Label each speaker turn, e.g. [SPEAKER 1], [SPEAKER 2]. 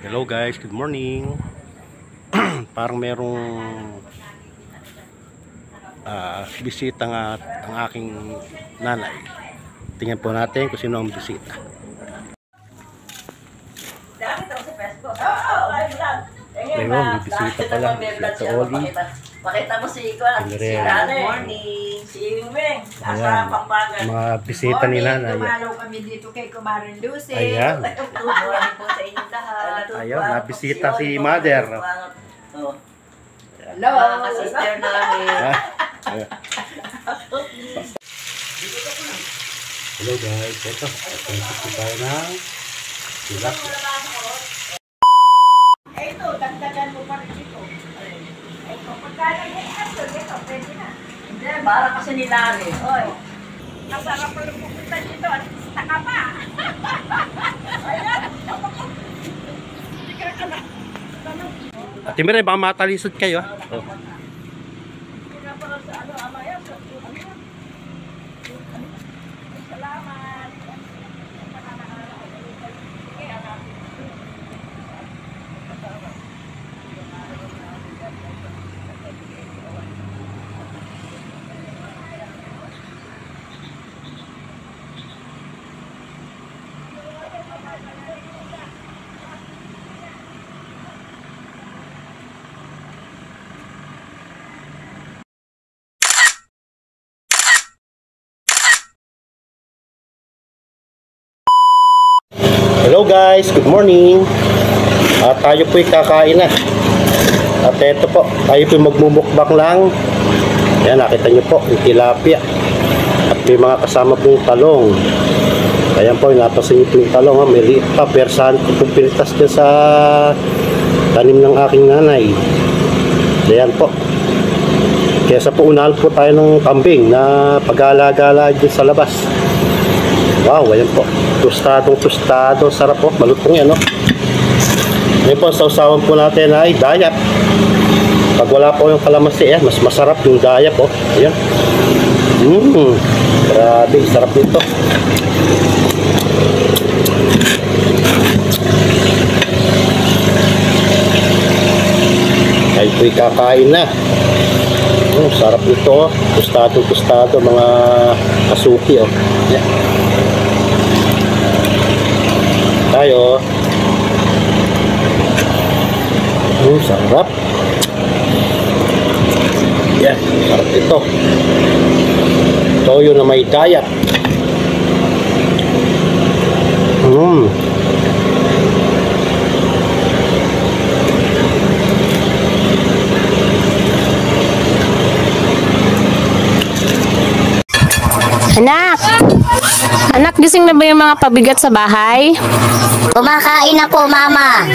[SPEAKER 1] Hello guys, good morning. Parang merong bisita nga ang aking nanay. Tingnan po natin kung sino ang bisita. Ayun, may bisita pala. Si Oli.
[SPEAKER 2] Pakita mo si Ika. Si Nanay. Morning. Si Weng. Asa Pampagan.
[SPEAKER 1] Mga bisita ni nanay.
[SPEAKER 3] Dumalo kami dito kay Kumarin Lucy.
[SPEAKER 1] Ayan.
[SPEAKER 2] Good morning po sa inyong lahat.
[SPEAKER 1] Ayun, nabisita si Mother.
[SPEAKER 2] Hello. Mga sister namin.
[SPEAKER 1] Hello guys, ito. Ito tayo ng silak.
[SPEAKER 3] Ito, dagdagan mo pa rin dito. Ito, pagkalan mo ito, pwede na.
[SPEAKER 2] Hindi, para kasi nilari. Oy.
[SPEAKER 3] Masarap pa rin pupunta dito at taka pa.
[SPEAKER 1] Ate Miray, baka matalisod kayo ah. Oh. Hello guys, good morning. Tayo po'y kakain na. At eto po, tayo po'y magmumukbang lang. Ayan, nakita nyo po, yung tilapia. At may mga kasama pong talong. Ayan po, napasin nyo po yung talong. May liit pa, persahan ko pong pinitas dyan sa tanim ng aking nanay. Ayan po. Kesa po unahan po tayo ng kambing na pag-alagala dyan sa labas. Wow, ayan po. Tostado, sarap po. Malutong yan, no? Ngayon po, sausawan po natin ay dayap. Pag wala po yung kalamansi, mas masarap yung dayap, po. Ayan. Grabe, sarap nito. Ay po'y kakain na. Sarap nito, tostado, mga kasuki, oh. Ayan. Tayo. Sarap. Yan, sarap ito. Toyo na may dayap.
[SPEAKER 4] Anak, gising na ba yung mga pabigat sa bahay?
[SPEAKER 5] Kumakain na po, Mama.